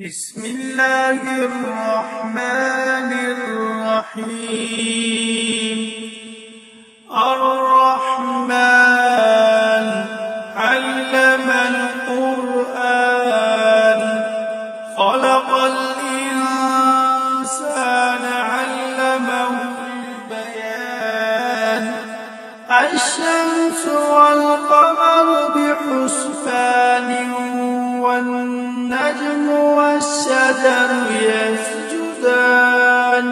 بسم الله الرحمن الرحيم. الرحمن علم القرآن خلق الإنسان علمه البيان. الشمس والقمر بحسبان والنجم والشجر يسجدان.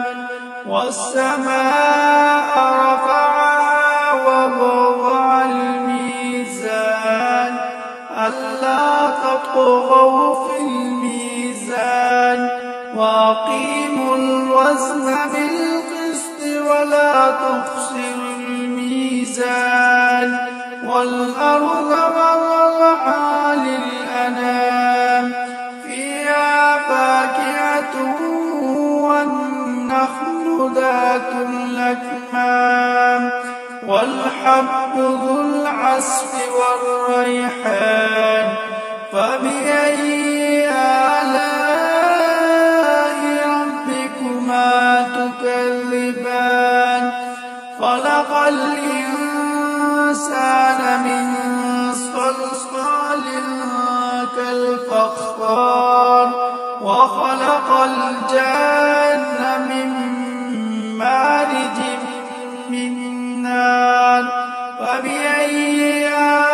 والسماء رفعها ووضع الميزان ألا تطغوا في الميزان وأقيموا الوزن بالقسط ولا تخسروا الميزان. والأرض وضعها للأنام فيها فاكهة والنخل ذات الأكمام والحب ذو العصف والريحان. فبأي آلاء ربكما تكذبان؟ خلق الإنسان من صلصال كالفخار وخلق الجن من مارج من نار. فبأي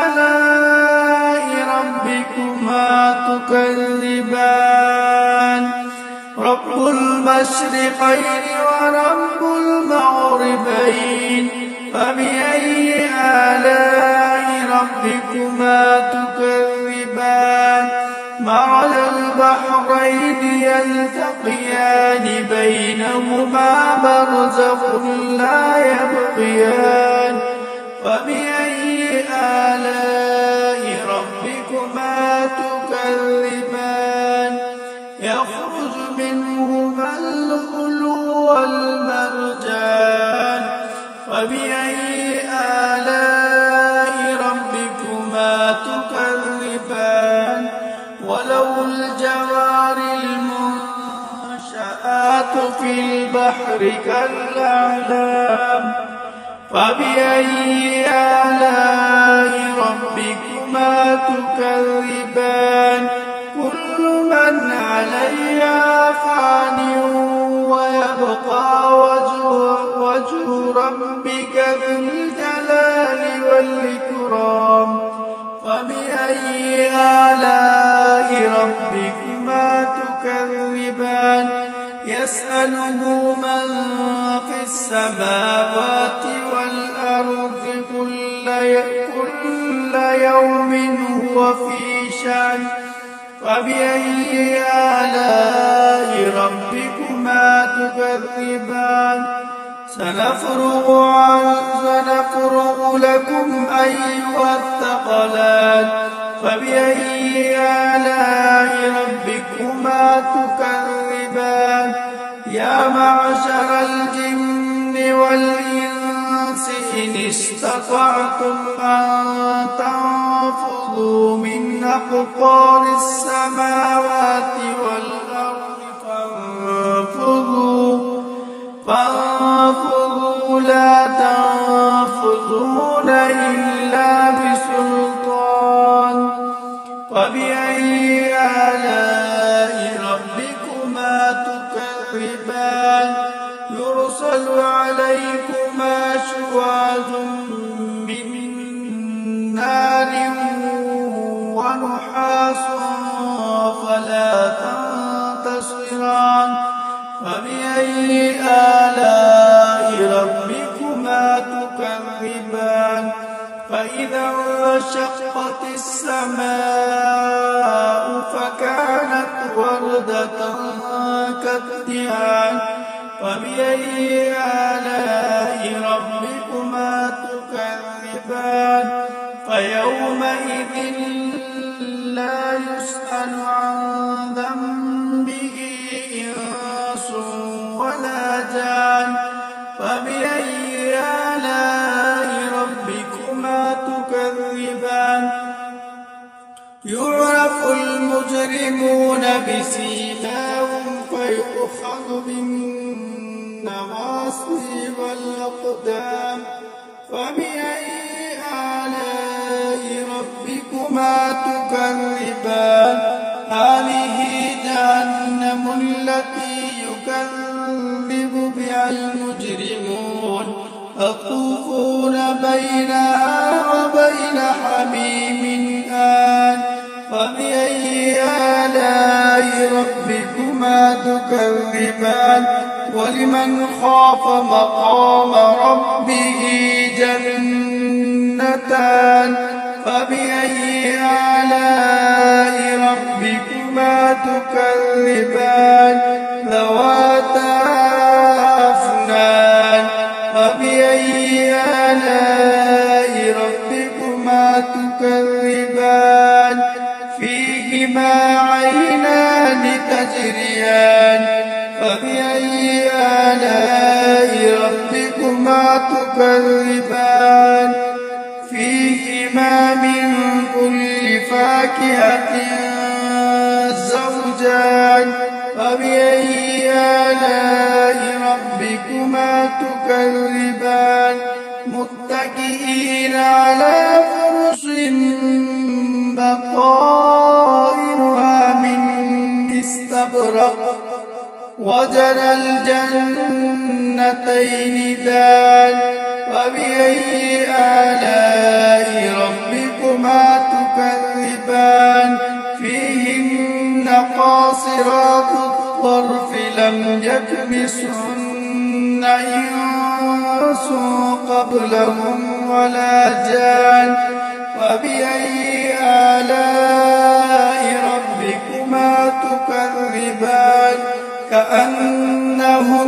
آلاء ربكما تكذبان؟ رب المشرقين ورب المغربين. فبأي آلاء ربكما تكذبان؟ مرج البحرين يلتقيان بينهما برزخ لا يبغيان. فبأي آلاء ربكما تكذبان؟ يخرج منهما اللؤلؤ والمرجان. فبأي آلاء ربكما تكذبان؟ وله الجوار المنشآت في البحر كالأعلام. فبأي آلاء ربكما تكذبان؟ كل من عليها فان ويبقى وجه ربك ذو الجلال والإكرام. فبأي آلاء ربكما تكذبان؟ يسأله من في السماوات والأرض كل يوم هو في شأن. فبأي آلاء ربكما تكذبان؟ سنفرغ لكم أيها الثقلان. فبأي آلاء ربكما تكذبان؟ يا معشر الجن والإنس إن استطعتم أن تنفذوا من أقطار السماوات والأرض فانفذوا لا تنفذون إلا بسلطان. فبأي آلاء ربكما تكذبان؟ يرسل عليكما شواظ من نار ونحاس فلا تنتصران. فبأي آلاء ربكما تكذبان؟ فإذا انشقت السماء فكانت وردة كالدهان. فبأي آلاء ربكما تكذبان؟ فيومئذ لا يسأل عن ذنبه إنس ولا جان. فبأي آلاء ربكما تكذبان؟ يعرف المجرمون المجرمون بسيماهم فيؤخذ بالنواصي والأقدام فبأي آلاء ربكما تكذبان هذه جهنم التي يكذب بها المجرمون يطوفون بينها وبين حميم آن فبأي آلاء ربكما تكذبان ولمن خاف مقام ربه جنتان فبأي آلاء ربكما تكذبان ذواتا أفنان فبأي آلاء ربكما تكذبان فيهما عينان تجريان فبأي آلاء ربكما تكذبان فيهما من كل فاكهة زوجان فبأي آلاء ربكما تكذبان متكئين على فرش بطائنها من استبرق وجنى الجنتين دان فبأي آلاء ربكما تكذبان فيهن قاصرات الطرف لم يطمثهن إنس قبلهم ولا جان فبأي آلاء ربكما تكذبان كأنهن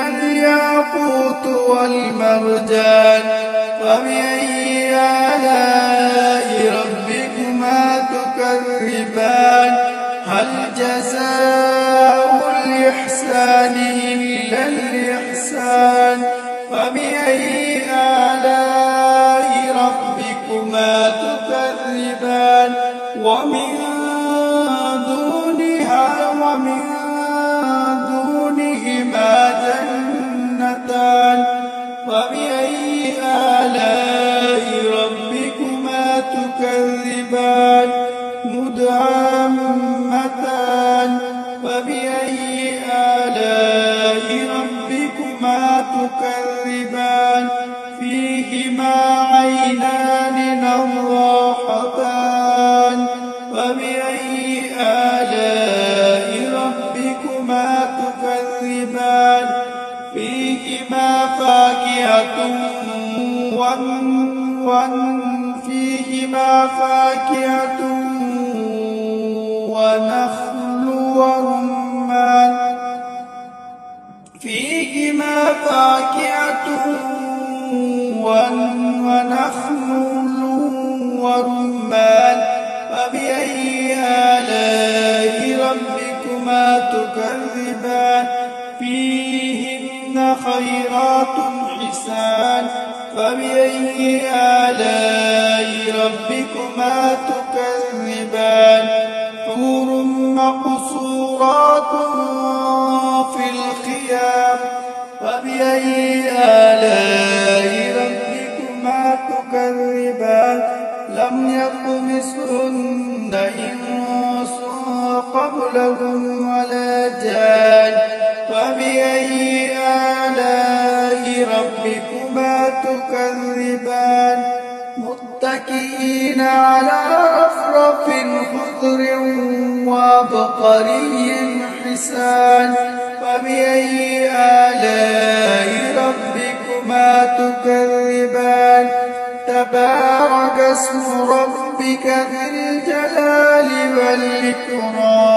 الياقوت والمرجان فبأي آلاء ربكما تكذبان هل جزاء الإحسان إلا الإحسان فبأي آلاء ربكما تكذبان ومن دونهما جنتان فبأي آلاء ربكما تكذبان مدهامتان فبأي آلاء ربكما تكذبان فيهما عينان نضاحتان فبأي آلاء ربكما تكذبان فيهما فاكهة ونخل ورمان فيهما فاكهة ونخل ورمان فبأي آلاء ربكما تكذبان فيهن خيرات حسان فبأي آلاء ربكما تكذبان حور مقصورات في الخيام فبأي آلاء ربكما تكذبان لم يطمثهن إنس قبلهم ولا جان فبأي آلاء ربكما تكذبان متكئين على رفرف خضر وعبقري حسان فبأي آلاء ربكما تكذبان تبارك اسم ربك ذي الجلال والإكرام